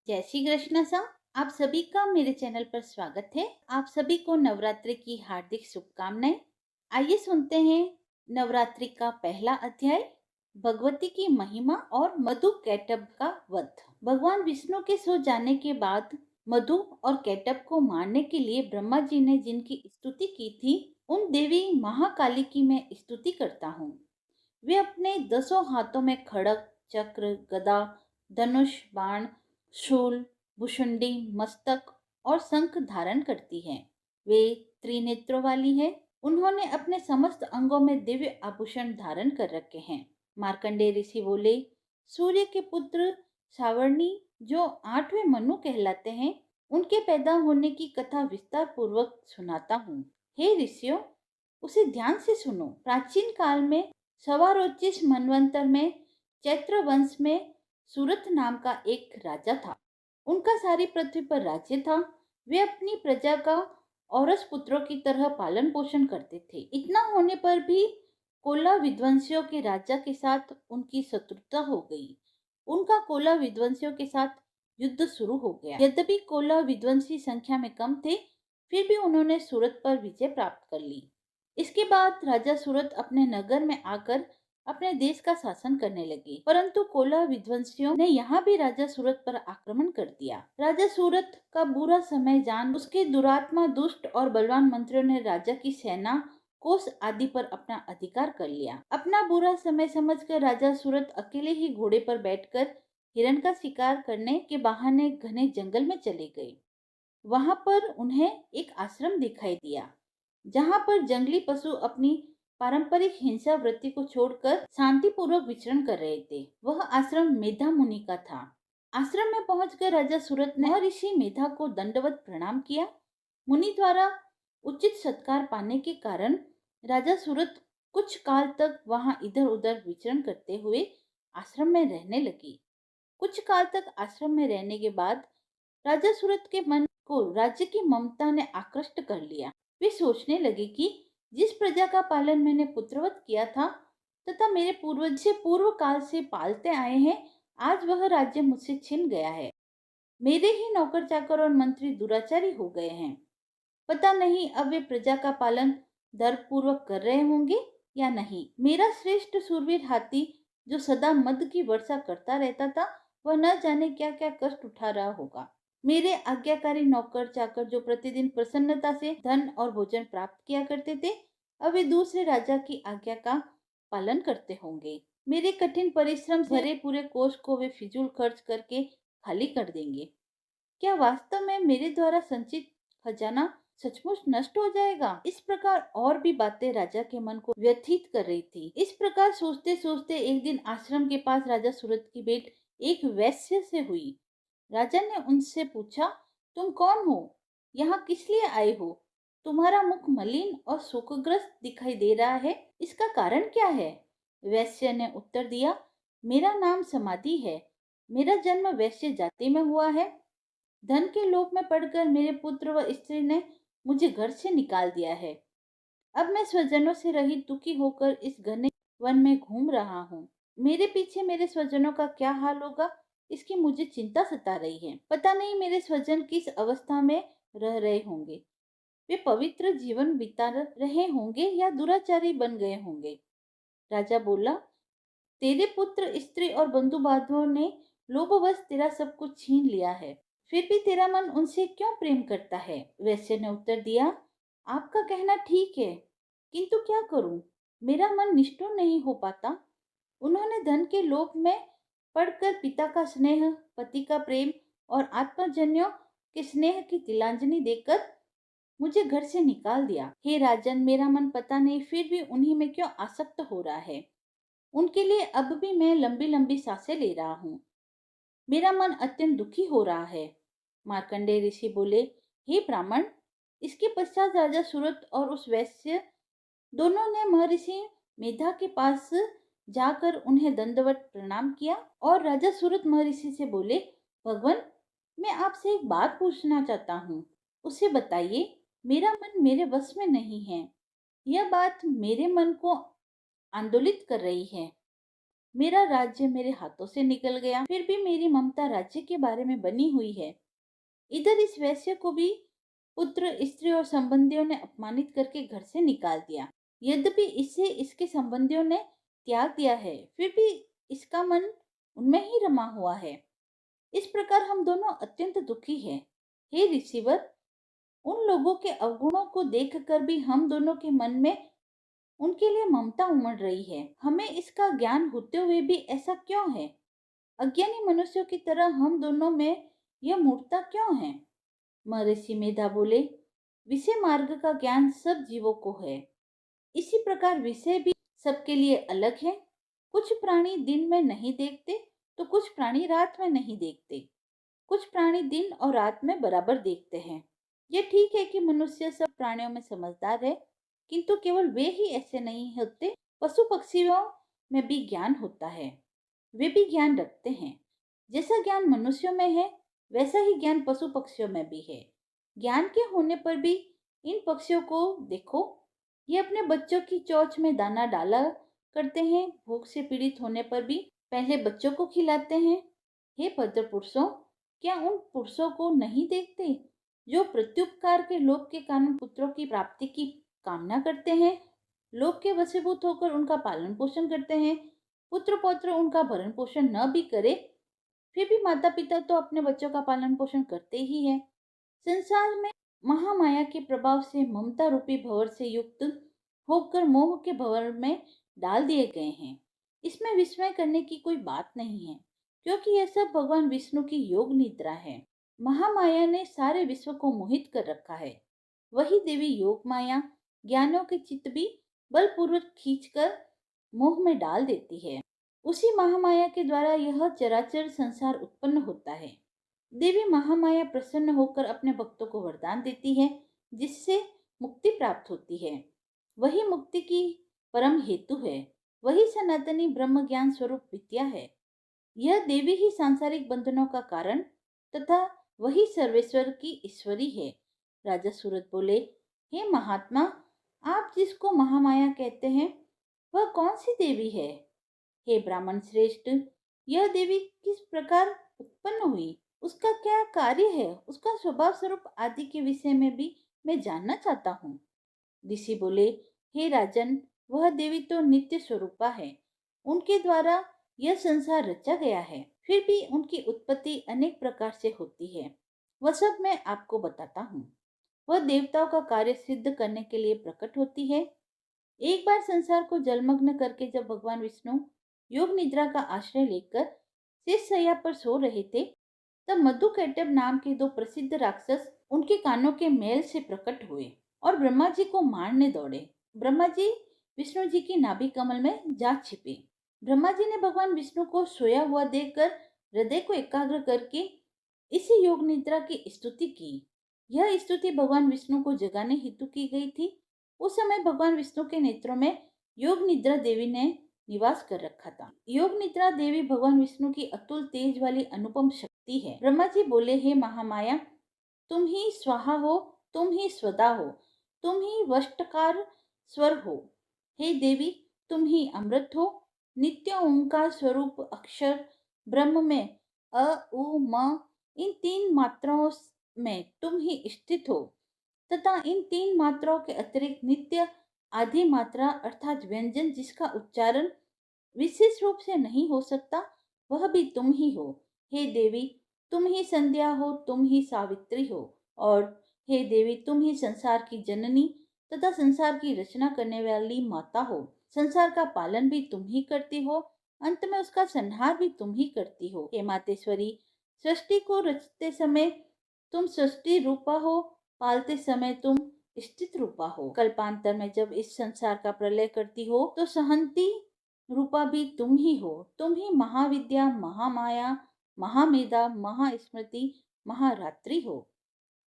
जय श्री कृष्ण सा। आप सभी का मेरे चैनल पर स्वागत है। आप सभी को नवरात्रि की हार्दिक शुभकामनाएं। आइए सुनते हैं नवरात्रि का पहला अध्याय, भगवती की महिमा और मधु कैटभ का वध। भगवान विष्णु के सो जाने के बाद मधु और कैटभ को मारने के लिए ब्रह्मा जी ने जिनकी स्तुति की थी, उन देवी महाकाली की मैं स्तुति करता हूँ। वे अपने 10 हाथों में खड़ग, चक्र, गदा, धनुष, बाण, शूल, भुशुंडी, मस्तक और शंख धारण करती हैं। वे त्रिनेत्रों वाली है। उन्होंने अपने समस्त अंगों में दिव्य आभूषण धारण कर रखे हैं। मार्कंडेय ऋषि बोले, सूर्य के पुत्र सावर्णी जो 8वें मनु कहलाते हैं, उनके पैदा होने की कथा विस्तार पूर्वक सुनाता हूँ। हे ऋषियों, उसे ध्यान से सुनो। प्राचीन काल में सवारोचिष मनवंतर में चैत्र वंश में सूरत नाम का एक राजा था। उनका सारी पृथ्वी पर राज्य था। वे अपनी प्रजा का औरस पुत्रों की तरह पालन पोषण करते थे। इतना होने पर भी कोला विध्वंसियों के राजा के साथ उनकी शत्रुता हो गई। उनका कोला विध्वंसियों के साथ युद्ध शुरू हो गया। यद्यपि कोला विध्वंसी संख्या में कम थे, फिर भी उन्होंने सूरत पर विजय प्राप्त कर ली। इसके बाद राजा सूरत अपने नगर में आकर अपने देश का शासन करने लगे, परंतु कोला विध्वंसियों ने यहाँ भी राजा सूरत पर आक्रमण कर दिया। राजा सूरत का बुरा समय जान उसके दुरात्मा, दुष्ट और बलवान मंत्रियों ने राजा की सेना, कोष आदि पर अपना अधिकार कर लिया। अपना बुरा समय समझकर राजा सूरत अकेले ही घोड़े पर बैठकर हिरण का शिकार करने के बहाने घने जंगल में चले गए। वहां पर उन्हें एक आश्रम दिखाई दिया, जहां पर जंगली पशु अपनी पारंपरिक हिंसा वृत्ति को छोड़कर शांतिपूर्वक विचरण कर रहे थे। वह आश्रम मेधा मुनि का था। आश्रम में पहुंचकर राजा सूरत ने महर्षि मेधा को दंडवत प्रणाम किया। मुनि द्वारा उचित सत्कार पाने के कारण राजा सूरत कुछ काल तक वहां इधर उधर विचरण करते हुए आश्रम में रहने लगी। कुछ काल तक आश्रम में रहने के बाद राजा सूरत के मन को राज्य की ममता ने आकृष्ट कर लिया। वे सोचने लगे कि जिस प्रजा का पालन मैंने पुत्रवत किया था तथा मेरे पूर्वज से पूर्व काल से पालते आए हैं, आज वह राज्य मुझसे छिन गया है। मेरे ही नौकर चाकर और मंत्री दुराचारी हो गए हैं। पता नहीं अब वे प्रजा का पालन धर्मपूर्वक कर रहे होंगे या नहीं। मेरा श्रेष्ठ सूरवीर हाथी जो सदा मद की वर्षा करता रहता था, वह न जाने क्या क्या कष्ट उठा रहा होगा। मेरे आज्ञाकारी नौकर चाकर जो प्रतिदिन प्रसन्नता से धन और भोजन प्राप्त किया करते थे, अब वे दूसरे राजा की आज्ञा का पालन करते होंगे। मेरे कठिन परिश्रम से भरे पूरे कोष को वे फिजूल खर्च करके खाली कर देंगे। क्या वास्तव में मेरे द्वारा संचित खजाना सचमुच नष्ट हो जाएगा? इस प्रकार और भी बातें राजा के मन को व्यथित कर रही थी। इस प्रकार सोचते सोचते एक दिन आश्रम के पास राजा सूरत की भेंट एक वैश्य से हुई। राजा ने उनसे पूछा, तुम कौन हो? यहाँ किस लिए आए हो? तुम्हारा मुख मलिन और शोकग्रस्त दिखाई दे रहा है, इसका कारण क्या है? वैश्य ने उत्तर दिया, मेरा नाम समाधि है। मेरा जन्म वैश्य जाति में हुआ है। धन के लोभ में पड़कर मेरे पुत्र व स्त्री ने मुझे घर से निकाल दिया है। अब मैं स्वजनों से रहित दुखी होकर इस घने वन में घूम रहा हूँ। मेरे पीछे मेरे स्वजनों का क्या हाल होगा, इसकी मुझे चिंता सता रही है। पता नहीं मेरे स्वजन किस अवस्था में रह रहे होंगे। वे पवित्र जीवन बिता रहे होंगे या दुराचारी बन गए होंगे। राजा बोला, तेरे पुत्र, स्त्री और बंधु बांधवों ने लोभवश तेरा सब कुछ छीन लिया है, फिर भी तेरा मन उनसे क्यों प्रेम करता है? वैश्य ने उत्तर दिया, आपका कहना ठीक है, किंतु क्या करूं? मेरा मन निष्ठुर नहीं हो पाता। उन्होंने धन के लोभ में पड़कर पिता का स्नेह, पति का प्रेम और आत्मजन्यों के स्नेह की तिलांजलि देकर मुझे घर से निकाल दिया। हे राजन, मेरा मन पता नहीं फिर भी उन्हीं में क्यों आसक्त हो रहा है। उनके लिए अब भी मैं लंबी लंबी सांसें ले रहा हूँ। मेरा मन अत्यंत दुखी हो रहा है। मार्कंडेय ऋषि बोले, हे ब्राह्मण, इसके पश्चात राजा सूरत और उस वैश्य दोनों ने महर्षि मेधा के पास जाकर उन्हें दंडवत प्रणाम किया और राजा सूरत महर्षि से बोले, भगवान, मैं आपसे एक बात पूछना चाहता हूँ, उसे बताइए। मेरा मन मेरे वश में नहीं है। यह बात मेरे मन को आंदोलित कर रही है। मेरा राज्य मेरे हाथों से निकल गया, फिर भी मेरी ममता राज्य के बारे में बनी हुई है। इधर इस वैश्य को भी पुत्र, स्त्री और संबंधियों ने अपमानित करके घर से निकाल दिया। यद्यपि इसे इसके संबंधियों ने त्याग दिया है, फिर भी इसका मन उनमें ही रमा हुआ है। इस प्रकार हम दोनों अत्यंत दुखी हैं। हे ऋषिवर, उन लोगों के अवगुणों को देखकर भी हम दोनों के मन में उनके लिए ममता उमड़ रही है। हमें इसका ज्ञान होते हुए भी ऐसा क्यों है? अज्ञानी मनुष्यों की तरह हम दोनों में यह मूर्खता क्यों है? महर्षि मेधा बोले, विषय मार्ग का ज्ञान सब जीवों को है। इसी प्रकार विषय भी सबके लिए अलग है। कुछ प्राणी दिन में नहीं देखते तो कुछ प्राणी रात में नहीं देखते। कुछ प्राणी दिन और रात में बराबर देखते हैं। ये ठीक है कि मनुष्य सब प्राणियों में समझदार है, किंतु केवल वे ही ऐसे नहीं होते। पशु पक्षियों में भी ज्ञान होता है, वे भी ज्ञान रखते हैं। जैसा ज्ञान मनुष्यों में है, वैसा ही ज्ञान पशु पक्षियों में भी है। ज्ञान के होने पर भी इन पक्षियों को देखो, ये अपने बच्चों की चोंच में दाना डाला करते हैं। भूख से पीड़ित होने पर भी पहले बच्चों को खिलाते हैं। हे भद्र पुरुषों, क्या उन पुरुषों को नहीं देखते जो प्रत्युपकार के लोभ के कारण पुत्रों की प्राप्ति की कामना करते हैं, लोभ के वशीभूत होकर उनका पालन पोषण करते हैं। पुत्र पौत्र उनका भरण पोषण न भी करे, फिर भी माता पिता तो अपने बच्चों का पालन पोषण करते ही है। संसार में महामाया के प्रभाव से ममता रूपी भंवर से युक्त होकर मोह के भंवर में डाल दिए गए हैं। इसमें विस्मय करने की कोई बात नहीं है, क्योंकि यह सब भगवान विष्णु की योग निद्रा है। महामाया ने सारे विश्व को मोहित कर रखा है। वही देवी योग माया ज्ञानियों के चित्त भी बलपूर्वक खींचकर मोह में डाल देती है। उसी महामाया के द्वारा यह चराचर संसार उत्पन्न होता है। देवी महामाया प्रसन्न होकर अपने भक्तों को वरदान देती है, जिससे मुक्ति प्राप्त होती है। वही मुक्ति की परम हेतु है। वही सनातनी ब्रह्म ज्ञान स्वरूप विद्या है। यह देवी ही सांसारिक बंधनों का कारण तथा वही सर्वेश्वर की ईश्वरी है। राजा सूरत बोले, हे महात्मा, आप जिसको महामाया कहते हैं, वह कौन सी देवी है? हे ब्राह्मण श्रेष्ठ, यह देवी किस प्रकार उत्पन्न हुई, उसका क्या कार्य है, उसका स्वभाव स्वरूप आदि के विषय में भी मैं जानना चाहता हूँ। ऋषि बोले, हे राजन, वह देवी तो नित्य स्वरूपा है। उनके द्वारा यह संसार रचा गया है, फिर भी उनकी उत्पत्ति अनेक प्रकार से होती है। वह सब मैं आपको बताता हूँ। वह देवताओं का कार्य सिद्ध करने के लिए प्रकट होती है। एक बार संसार को जलमग्न करके जब भगवान विष्णु योग निद्रा का आश्रय लेकर शेष शैया पर सो रहे थे, तब मधुकैटभ नाम के दो प्रसिद्ध राक्षस उनके कानों के मैल से प्रकट हुए और ब्रह्मा जी को मारने दौड़े। ब्रह्मा जी विष्णु जी की नाभि कमल में जा छिपे। ब्रह्मा जी ने भगवान विष्णु को सोया हुआ देखकर हृदय को एकाग्र करके इसी योग निद्रा की स्तुति की। यह स्तुति भगवान विष्णु को जगाने हेतु की गई थी। उस समय भगवान विष्णु के नेत्रों में योग निद्रा देवी ने निवास कर रखा था। योग निद्रा देवी भगवान विष्णु की अतुल तेज वाली अनुपम शक्ति है। ब्रह्मा जी बोले, हे महामाया, तुम ही स्वाहा हो, तुम ही स्वदा हो, तुम ही वष्टकार स्वर हो। हे देवी, तुम ही अमृत हो, नित्य ओंकार स्वरूप अक्षर ब्रह्म में अ उ म इन तीन मात्राओं में तुम ही स्थित हो तथा इन तीन मात्राओं के अतिरिक्त नित्य आदि मात्रा अर्थात व्यंजन जिसका उच्चारण विशेष रूप से नहीं हो सकता, वह भी तुम ही हो। हे देवी, तुम ही संध्या हो, तुम ही सावित्री हो, और हे देवी, तुम ही संसार की जननी तथा संसार की रचना करने वाली माता हो। संसार का पालन भी तुम ही करती हो, अंत में उसका संहार भी तुम ही करती हो। हे मातेश्वरी, सृष्टि को रचते समय तुम सृष्टि रूपा हो, पालते समय तुम स्थित रूपा हो। कल्पांतर में जब इस संसार का प्रलय करती हो तो सहंती रूपा भी तुम ही हो। तुम ही महाविद्या, महामाया, महामेधा, महास्मृति, महारात्रि हो।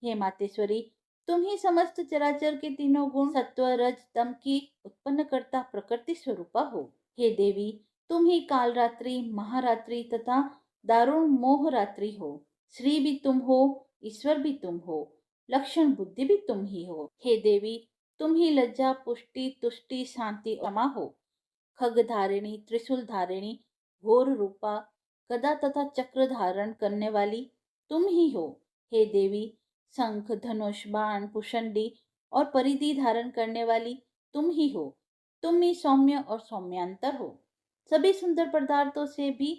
हे मातेश्वरी, तुम ही समस्त चराचर के तीनों गुण सत्व रज तम की उत्पन्न करता प्रकृति स्वरूपा हो। हे देवी, तुम ही काल रात्रि, महारात्रि तथा दारुण मोह रात्रि हो। श्री भी तुम हो, ईश्वर भी तुम हो, लक्षण बुद्धि भी तुम ही हो। हे देवी, तुम ही लज्जा, पुष्टि, तुष्टि, शांति, क्षमा हो। खग धारिणी, त्रिशूल धारिणी, घोर रूपा गदा तथा चक्र धारण करने वाली तुम ही हो। हे देवी, शंख, धनुष, बाण, पुषंडी और परिधि धारण करने वाली तुम ही हो। तुम ही सौम्य और सौम्यांतर हो। सभी सुंदर पदार्थों से भी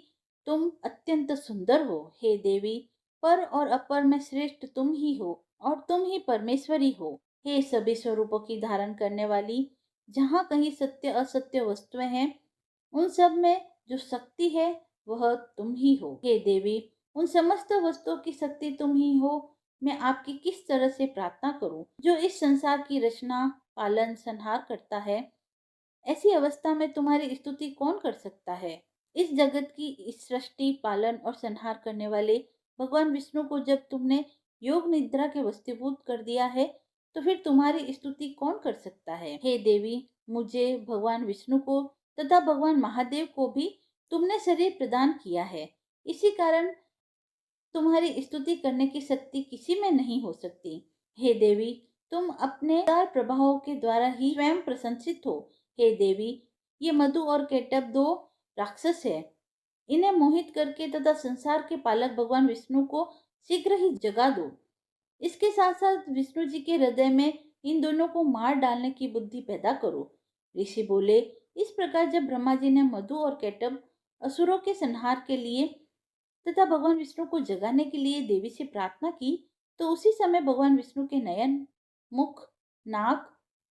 तुम अत्यंत सुंदर हो। हे देवी, पर और अपर में श्रेष्ठ तुम ही हो और तुम ही परमेश्वरी हो। हे सभी स्वरूपों की धारण करने वाली, जहाँ कहीं सत्य असत्य वस्तुएं हैं, उन सब में जो शक्ति है वह तुम ही हो। हे देवी, उन समस्त वस्तुओं की शक्ति तुम ही हो। मैं आपकी किस तरह से प्रार्थना करूं, जो इस संसार की रचना, पालन, संहार करता है। ऐसी अवस्था में तुम्हारी स्तुति कौन कर सकता है। इस जगत की इस सृष्टि, पालन और संहार करने वाले भगवान विष्णु को जब तुमने योग निद्रा के वशीभूत कर दिया है, तो फिर तुम्हारी स्तुति कौन कर सकता है। हे देवी, मुझे, भगवान विष्णु को तथा भगवान महादेव को भी तुमने शरीर प्रदान किया है। इसी कारण तुम्हारी स्तुति करने की शक्ति किसी में नहीं हो सकती। हे देवी, तुम अपने उदार प्रभावों के द्वारा ही स्वयं प्रशंसित हो। हे देवी, ये मधु और केटव दो राक्षस है। इन्हें मोहित करके तथा संसार के पालक भगवान विष्णु को शीघ्र ही जगा दो। इसके साथ साथ विष्णु जी के हृदय में इन दोनों को मार डालने की बुद्धि पैदा करो। ऋषि बोले, इस प्रकार जब ब्रह्मा जी ने मधु और केटव असुरों के संहार के लिए तथा भगवान विष्णु को जगाने के लिए देवी से प्रार्थना की, तो उसी समय भगवान विष्णु के नयन, मुख, नाक,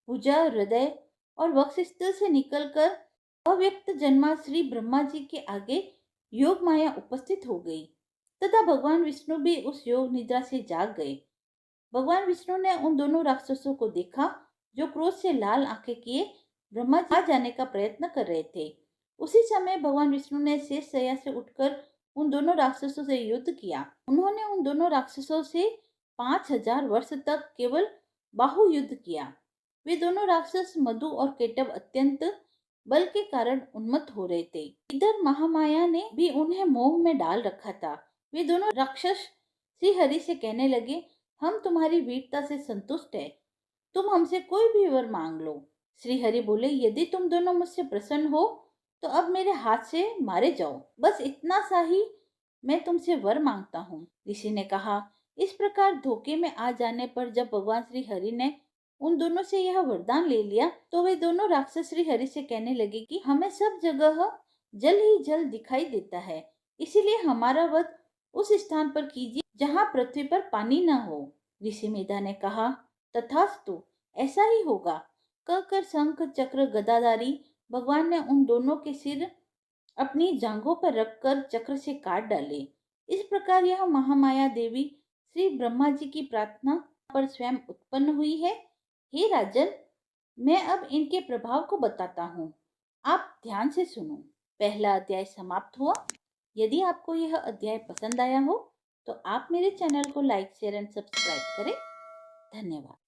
भुजा, हृदय और वक्षस्थल से निकलकर अव्यक्त जन्मा श्री ब्रह्मा जी के आगे योग माया उपस्थित हो गई तथा भगवान विष्णु भी उस योग निद्रा से जाग गए। भगवान विष्णु ने उन दोनों राक्षसों को देखा जो क्रोध से लाल आंखें किए ब्रह्मा जी आ जाने का प्रयत्न कर रहे थे। उसी समय भगवान विष्णु ने शेष शैया से उठकर उन दोनों राक्षसों से युद्ध किया। उन्होंने उन दोनों राक्षसों से 5000 वर्ष तक केवल बाहु युद्ध किया। वे दोनों राक्षस मधु और केटव अत्यंत बल के कारण उन्मत्त हो रहे थे। इधर महामाया ने भी उन्हें मोह में डाल रखा था। वे दोनों राक्षस श्री हरि से कहने लगे, हम तुम्हारी वीरता से संतुष्ट है, तुम हमसे कोई भी वर मांग लो। श्री हरि बोले, यदि तुम दोनों मुझसे प्रसन्न हो तो अब मेरे हाथ से मारे जाओ, बस इतना सा ही मैं तुमसे वर मांगता हूँ। ऋषि ने कहा, इस प्रकार धोखे में आ जाने पर जब भगवान श्री हरि ने उन दोनों से यह वरदान ले लिया, तो वे दोनों राक्षस श्री हरि से कहने लगे कि हमें सब जगह जल ही जल दिखाई देता है, इसीलिए हमारा वध उस स्थान पर कीजिए जहाँ पृथ्वी पर पानी न हो। ऋषि मेधा ने कहा, तथास्तु, ऐसा ही होगा। कहकर शंख, चक्र, गदाधारी भगवान ने उन दोनों के सिर अपनी जांघों पर रखकर चक्र से काट डाले। इस प्रकार यह महामाया देवी श्री ब्रह्मा जी की प्रार्थना पर स्वयं उत्पन्न हुई है। हे राजन, मैं अब इनके प्रभाव को बताता हूँ, आप ध्यान से सुनो। पहला अध्याय समाप्त हुआ। यदि आपको यह अध्याय पसंद आया हो तो आप मेरे चैनल को लाइक, शेयर एंड सब्सक्राइब करें। धन्यवाद।